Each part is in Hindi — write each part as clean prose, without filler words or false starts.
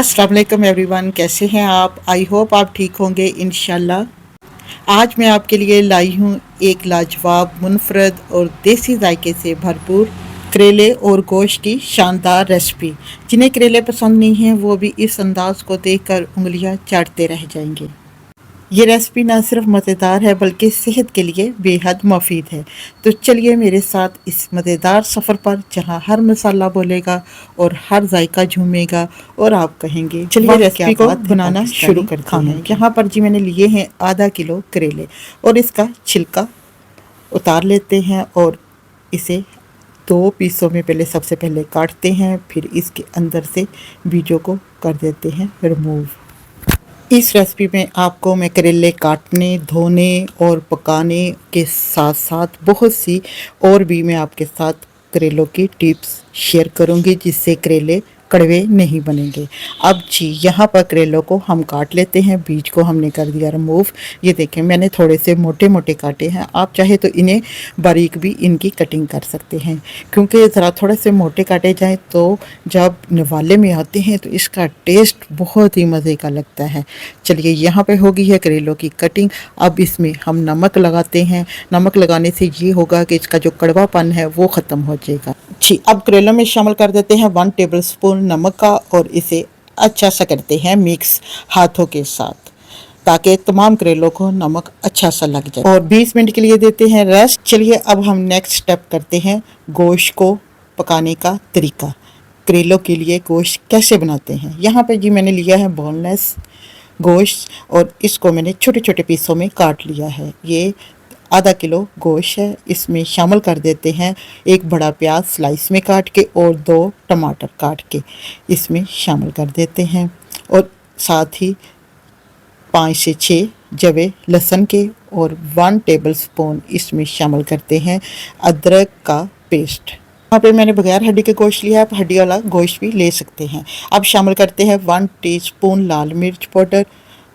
अस्सलाम वालेकुम एवरीवन, कैसे हैं आप? आई होप आप ठीक होंगे इंशाल्लाह। आज मैं आपके लिए लाई हूँ एक लाजवाब, मुनफरद और देसी जायके से भरपूर करेले और गोश्त की शानदार रेसिपी। जिन्हें करेले पसंद नहीं हैं वो भी इस अंदाज को देखकर उंगलियां चाटते रह जाएंगे। ये रेसिपी ना सिर्फ मज़ेदार है बल्कि सेहत के लिए बेहद मुफीद है। तो चलिए मेरे साथ इस मज़ेदार सफ़र पर, जहाँ हर मसाला बोलेगा और हर जायका झूमेगा और आप कहेंगे चलिए रेसिपी को बनाना शुरू करते हैं। यहाँ पर जी मैंने लिए हैं आधा किलो करेले और इसका छिलका उतार लेते हैं और इसे दो पीसों में सबसे पहले काटते हैं, फिर इसके अंदर से बीजों को कर देते हैं रिमूव। इस रेसिपी में आपको मैं करेले काटने, धोने और पकाने के साथ साथ बहुत सी और भी मैं आपके साथ करेलों की टिप्स शेयर करूंगी, जिससे करेले कड़वे नहीं बनेंगे। अब जी यहाँ पर करेलों को हम काट लेते हैं, बीज को हमने कर दिया रिमूव। ये देखें मैंने थोड़े से मोटे मोटे काटे हैं, आप चाहे तो इन्हें बारीक भी इनकी कटिंग कर सकते हैं, क्योंकि ज़रा थोड़े से मोटे काटे जाएं तो जब निवाले में आते हैं तो इसका टेस्ट बहुत ही मज़े का लगता है। चलिए यहाँ पे हो गई है करेलों की कटिंग। अब इसमें हम नमक लगाते हैं। नमक लगाने से ये होगा कि इसका जो कड़वापन है वो ख़त्म हो जाएगा। जी अब करेलों में शामिल कर देते हैं 1 टेबलस्पून नमक का और इसे अच्छा सा करते हैं मिक्स हाथों के साथ, ताकि तमाम करेलों को नमक अच्छा सा लग जाए, और 20 मिनट के लिए देते हैं रेस्ट। चलिए अब हम नेक्स्ट स्टेप करते हैं गोश्त को पकाने का तरीका। करेलों के लिए गोश्त कैसे बनाते हैं। यहाँ पे जी मैंने लिया है बोनलेस गोश्त और इसको मैंने छोटे छोटे पीसों में काट लिया है। ये आधा किलो गोश्त है। इसमें शामिल कर देते हैं एक बड़ा प्याज स्लाइस में काट के और 2 टमाटर काट के इसमें शामिल कर देते हैं, और साथ ही 5 से 6 जवे लहसुन के और 1 टेबलस्पून इसमें शामिल करते हैं अदरक का पेस्ट। यहाँ पे मैंने बगैर हड्डी के गोश्त लिया है, आप हड्डी वाला गोश्त भी ले सकते हैं। अब शामिल करते हैं 1 टीस्पून लाल मिर्च पाउडर,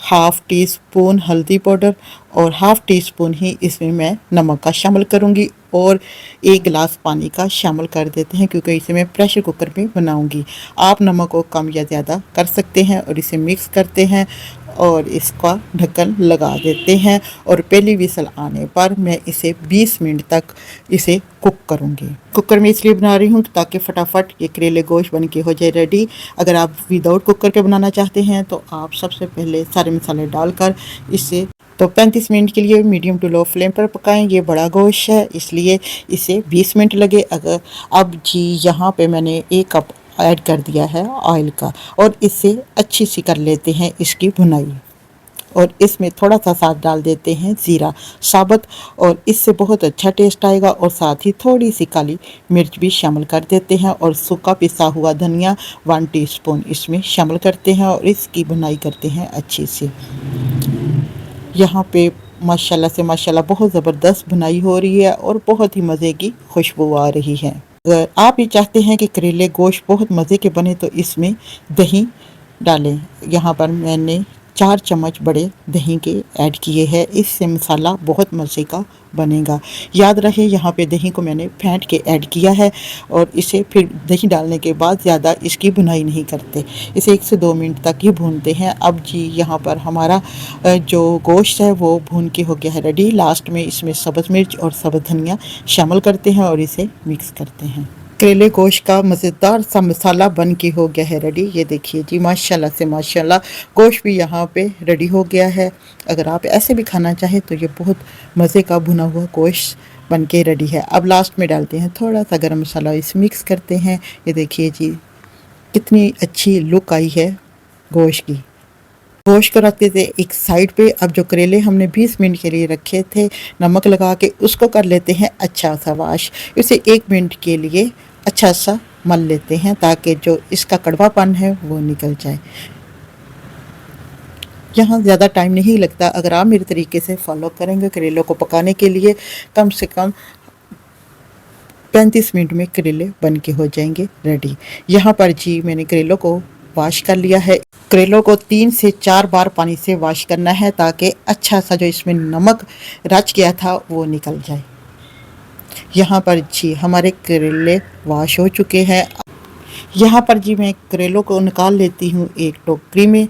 हाफ़ टी स्पून हल्दी पाउडर और हाफ़ टी स्पून ही इसमें मैं नमक का शामिल करूँगी, और 1 गिलास पानी का शामिल कर देते हैं, क्योंकि इसे मैं प्रेशर कुकर में बनाऊँगी। आप नमक को कम या ज़्यादा कर सकते हैं, और इसे मिक्स करते हैं और इसका ढक्कन लगा देते हैं, और पहली विसल आने पर मैं इसे 20 मिनट तक इसे कुक करूँगी। कुकर में इसलिए बना रही हूँ ताकि फटाफट ये करेले गोश्त बन के हो जाए रेडी। अगर आप विदाउट कुकर के बनाना चाहते हैं तो आप सबसे पहले सारे मसाले डालकर इसे 35 मिनट के लिए मीडियम टू लो फ्लेम पर पकाएं। ये बड़ा गोश्त है इसलिए इसे 20 मिनट लगे। अगर अब जी यहाँ पे मैंने 1 कप ऐड कर दिया है ऑयल का, और इससे अच्छी सी कर लेते हैं इसकी भुनाई, और इसमें थोड़ा सा साथ डाल देते हैं ज़ीरा साबुत, और इससे बहुत अच्छा टेस्ट आएगा, और साथ ही थोड़ी सी काली मिर्च भी शामिल कर देते हैं, और सूखा पिसा हुआ धनिया 1 टीस्पून इसमें शामिल करते हैं, और इसकी भुनाई करते हैं अच्छी से। यहाँ पे माशाल्लाह से माशाल्लाह बहुत ज़बरदस्त भुनाई हो रही है और बहुत ही मज़े की खुशबू आ रही है। अगर आप ये चाहते हैं कि करेले गोश्त बहुत मज़े के बने तो इसमें दही डालें। यहाँ पर मैंने 4 चम्मच बड़े दही के ऐड किए हैं, इससे मसाला बहुत मज़े का बनेगा। याद रहे यहाँ पे दही को मैंने फेंट के ऐड किया है, और इसे फिर दही डालने के बाद ज़्यादा इसकी भुनाई नहीं करते, इसे 1 से 2 मिनट तक ही भूनते हैं। अब जी यहाँ पर हमारा जो गोश्त है वो भून के हो गया है रेडी। लास्ट में इसमें सब्ज़ मिर्च और सब्ज़ धनिया शामिल करते हैं और इसे मिक्स करते हैं। करेले गोश्त का मज़ेदार सा मसाला बन के हो गया है रेडी। ये देखिए जी माशाल्लाह से माशाल्लाह गोश्त भी यहाँ पे रेडी हो गया है। अगर आप ऐसे भी खाना चाहें तो ये बहुत मज़े का भुना हुआ गोश्त बन के रेडी है। अब लास्ट में डालते हैं थोड़ा सा गरम मसाला, इसे मिक्स करते हैं। ये देखिए जी कितनी अच्छी लुक आई है गोश्त की। गोश्त को रखते थे एक साइड पे। अब जो करेले हमने 20 मिनट के लिए रखे थे नमक लगा के, उसको कर लेते हैं अच्छा सा वाश। इसे 1 मिनट के लिए अच्छा सा मल लेते हैं ताकि जो इसका कड़वापन है वो निकल जाए। यहाँ ज़्यादा टाइम नहीं लगता अगर आप मेरे तरीके से फॉलो करेंगे। करेलों को पकाने के लिए कम से कम 35 मिनट में करेले बन के हो जाएंगे रेडी। यहाँ पर जी मैंने करेलों को वॉश कर लिया है। करेलों को 3 से 4 बार पानी से वॉश करना है ताकि अच्छा सा जो इसमें नमक रच गया था वो निकल जाए। यहाँ पर जी हमारे करेले वॉश हो चुके हैं। यहाँ पर जी मैं करेलों को निकाल लेती हूँ एक टोकरी में।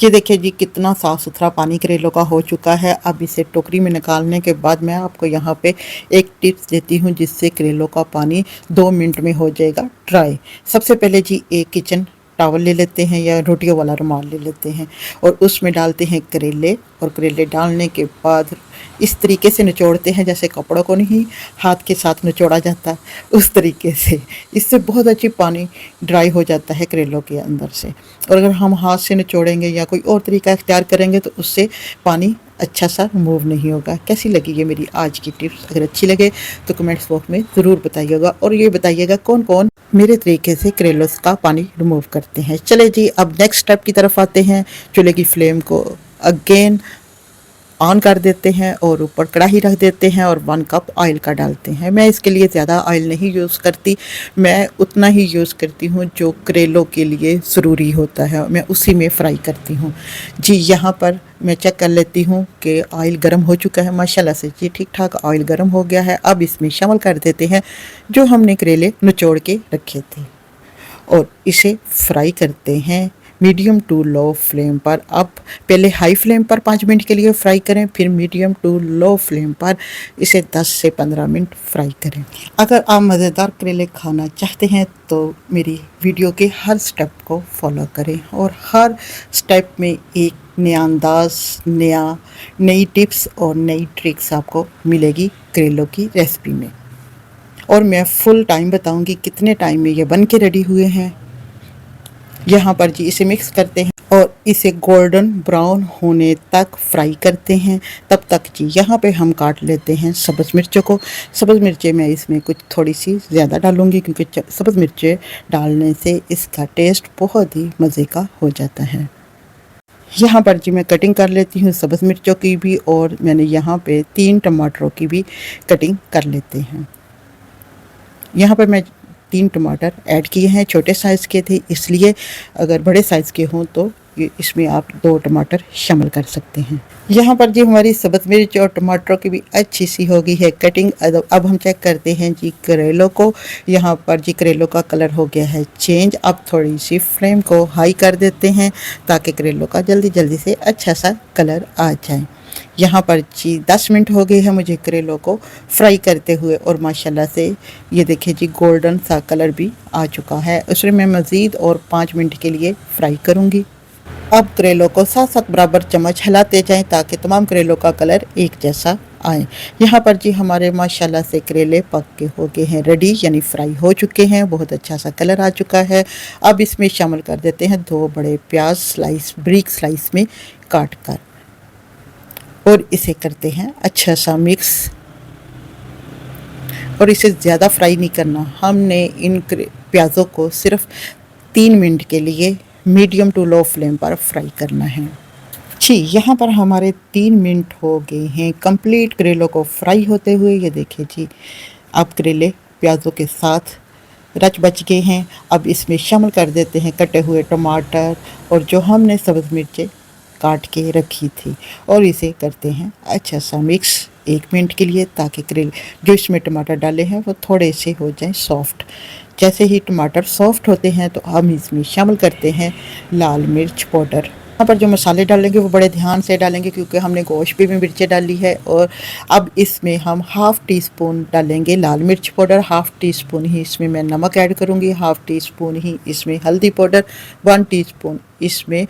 ये देखिए जी कितना साफ़ सुथरा पानी करेलों का हो चुका है। अब इसे टोकरी में निकालने के बाद मैं आपको यहाँ पे एक टिप्स देती हूँ जिससे करेलों का पानी 2 मिनट में हो जाएगा ड्राई। सबसे पहले जी एक किचन टॉवल ले लेते हैं या रोटियों वाला रुमाल ले लेते हैं और उसमें डालते हैं करेले, और करेले डालने के बाद इस तरीके से निचोड़ते हैं जैसे कपड़ों को नहीं हाथ के साथ निचोड़ा जाता, उस तरीके से। इससे बहुत अच्छी पानी ड्राई हो जाता है करेलों के अंदर से। और अगर हम हाथ से निचोड़ेंगे या कोई और तरीका इख्तियार करेंगे तो उससे पानी अच्छा सा रिमूव नहीं होगा। कैसी लगी ये मेरी आज की टिप्स? अगर अच्छी लगे तो कमेंट्स बॉक्स में ज़रूर बताइएगा, और ये बताइएगा कौन कौन मेरे तरीके से करेलों का पानी रिमूव करते हैं। चले जी अब नेक्स्ट स्टेप की तरफ आते हैं। चूल्हे की फ्लेम को अगेन ऑन कर देते हैं और ऊपर कढ़ाई रख देते हैं और 1 कप ऑयल का डालते हैं। मैं इसके लिए ज़्यादा ऑयल नहीं यूज़ करती, मैं उतना ही यूज़ करती हूँ जो करेलों के लिए ज़रूरी होता है, मैं उसी में फ्राई करती हूँ। जी यहाँ पर मैं चेक कर लेती हूँ कि ऑयल गर्म हो चुका है माशाल्लाह से। जी ठीक ठाक ऑयल गर्म हो गया है। अब इसमें शामिल कर देते हैं जो हमने करेले निचोड़ के रखे थे और इसे फ्राई करते हैं मीडियम टू लो फ्लेम पर। अब पहले हाई फ्लेम पर 5 मिनट के लिए फ्राई करें, फिर मीडियम टू लो फ्लेम पर इसे 10 से 15 मिनट फ्राई करें। अगर आप मज़ेदार करेले खाना चाहते हैं तो मेरी वीडियो के हर स्टेप को फॉलो करें और हर स्टेप में एक नया अंदाज, नई टिप्स और नई ट्रिक्स आपको मिलेगी करेलों की रेसिपी में। और मैं फुल टाइम बताऊंगी कितने टाइम में ये बन के रेडी हुए हैं। यहाँ पर जी इसे मिक्स करते हैं और इसे गोल्डन ब्राउन होने तक फ्राई करते हैं। तब तक जी यहाँ पे हम काट लेते हैं सब्ज़ मिर्चों को। सब्ज़ मिर्चें मैं इसमें कुछ थोड़ी सी ज़्यादा डालूँगी क्योंकि सब्ज़ मिर्चें डालने से इसका टेस्ट बहुत ही मज़े का हो जाता है। यहाँ पर जी मैं कटिंग कर लेती हूँ सब्ज़ मिर्चों की भी, और मैंने यहाँ पे 3 टमाटरों की भी कटिंग कर लेते हैं। यहाँ पर मैं 3 टमाटर ऐड किए हैं, छोटे साइज़ के थे इसलिए, अगर बड़े साइज़ के हों तो इसमें आप 2 टमाटर शामिल कर सकते हैं। यहाँ पर जी हमारी सब्ज़ मिर्च और टमाटरों की भी अच्छी सी हो गई है कटिंग। अब हम चेक करते हैं जी करेलों को। यहाँ पर जी करेलों का कलर हो गया है चेंज। अब थोड़ी सी फ्लेम को हाई कर देते हैं ताकि करेलों का जल्दी से अच्छा सा कलर आ जाए। यहाँ पर जी 10 मिनट हो गए हैं मुझे करेलों को फ्राई करते हुए, और माशाल्लाह से ये देखिए जी गोल्डन सा कलर भी आ चुका है। उसमें मैं मज़ीद और 5 मिनट के लिए फ्राई करूँगी। अब करेलों को साथ साथ बराबर चम्मच हिलाते जाएं ताकि तमाम करेलों का कलर एक जैसा आए। यहाँ पर जी हमारे माशाल्लाह से करेले पक के हो गए हैं रेडी, यानी फ्राई हो चुके हैं, बहुत अच्छा सा कलर आ चुका है। अब इसमें शामिल कर देते हैं 2 बड़े प्याज बारीक स्लाइस में काट कर, और इसे करते हैं अच्छा सा मिक्स। और इसे ज़्यादा फ्राई नहीं करना, हमने इन प्याज़ों को सिर्फ 3 मिनट के लिए मीडियम टू लो फ्लेम पर फ्राई करना है। जी यहाँ पर हमारे 3 मिनट हो गए हैं कंप्लीट करेलों को फ्राई होते हुए। ये देखिए जी अब करेले प्याज़ों के साथ रच बच गए हैं। अब इसमें शामिल कर देते हैं कटे हुए टमाटर और जो हमने सब्ज़ मिर्चें काट के रखी थी, और इसे करते हैं अच्छा सा मिक्स 1 मिनट के लिए ताकि करेले जो इसमें टमाटर डाले हैं वो थोड़े से हो जाएं सॉफ्ट। जैसे ही टमाटर सॉफ्ट होते हैं तो हम इसमें शामिल करते हैं लाल मिर्च पाउडर। यहाँ पर जो मसाले डालेंगे वो बड़े ध्यान से डालेंगे क्योंकि हमने गोश्त भी में मिर्चें डाली है। और अब इसमें हम ½ टीस्पून डालेंगे लाल मिर्च पाउडर, ½ टीस्पून ही इसमें मैं नमक ऐड करूँगी, ½ टीस्पून ही इसमें हल्दी पाउडर, 1 टीस्पून इसमें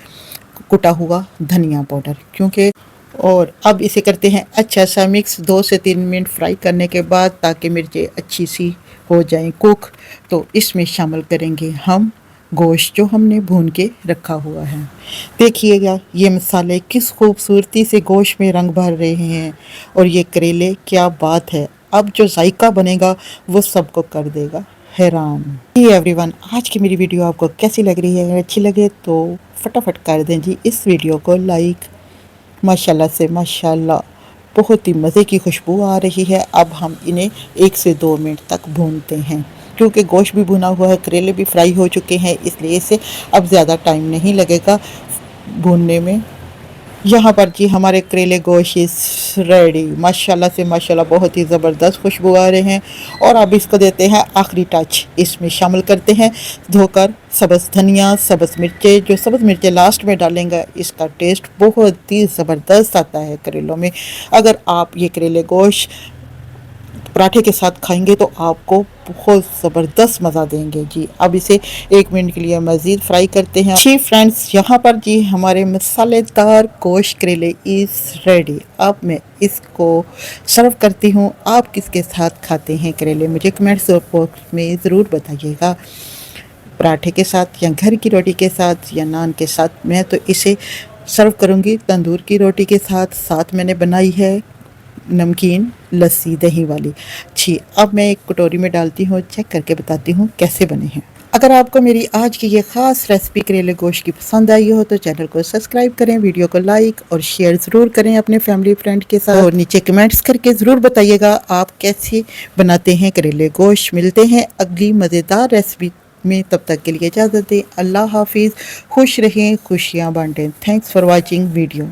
कुटा हुआ धनिया पाउडर क्योंकि। और अब इसे करते हैं अच्छा सा मिक्स 2 से 3 मिनट फ्राई करने के बाद ताकि मिर्चें अच्छी सी हो जाएं कुक। तो इसमें शामिल करेंगे हम गोश्त जो हमने भून के रखा हुआ है। देखिएगा ये मसाले किस खूबसूरती से गोश्त में रंग भर रहे हैं, और ये करेले क्या बात है। अब जो जायका बनेगा वो सबको कर देगा हैरान। एवरीवन, आज की मेरी वीडियो आपको कैसी लग रही है? अगर अच्छी लगे तो फटाफट कर दें जी इस वीडियो को लाइक। माशाल्लाह से माशाल्लाह बहुत ही मज़े की खुशबू आ रही है। अब हम इन्हें 1 से 2 मिनट तक भूनते हैं क्योंकि गोश्त भी भुना हुआ है, करेले भी फ्राई हो चुके हैं, इसलिए इसे अब ज़्यादा टाइम नहीं लगेगा भूनने में। यहाँ पर जी हमारे करेले गोश्त इस रेडी, माशाल्लाह से माशाल्लाह, बहुत ही ज़बरदस्त खुशबू आ रहे हैं। और अब इसको देते हैं आखिरी टच, इसमें शामिल करते हैं धोकर सब्ज़ धनिया, सब्ज़ मिर्चें। जो सब्ज़ मिर्चें लास्ट में डालेंगे इसका टेस्ट बहुत ही ज़बरदस्त आता है करेलों में। अगर आप ये करेले गोश्त पराठे के साथ खाएंगे तो आपको बहुत ज़बरदस्त मज़ा देंगे जी। अब इसे 1 मिनट के लिए मज़ीद फ्राई करते हैं। जी फ्रेंड्स, यहाँ पर जी हमारे मसालेदार गोश्त करेले इज़ रेडी। अब मैं इसको सर्व करती हूँ। आप किसके साथ खाते हैं करेले, मुझे कमेंट्स बॉक्स में ज़रूर बताइएगा। पराठे के साथ या घर की रोटी के साथ या नान के साथ। मैं तो इसे सर्व करूँगी तंदूर की रोटी के साथ। साथ मैंने बनाई है नमकीन लस्सी दही वाली। जी, अब मैं एक कटोरी में डालती हूँ, चेक करके बताती हूँ कैसे बने हैं। अगर आपको मेरी आज की ये ख़ास रेसिपी करेले गोश्त की पसंद आई हो तो चैनल को सब्सक्राइब करें, वीडियो को लाइक और शेयर ज़रूर करें अपने फैमिली फ्रेंड के साथ। और नीचे कमेंट्स करके ज़रूर बताइएगा आप कैसे बनाते हैं करेले गोश्त। मिलते हैं अगली मज़ेदार रेसिपी में, तब तक के लिए इजाज़त दें। अल्लाह हाफिज़, खुश रहें, खुशियाँ बांटें। Thanks for watching video.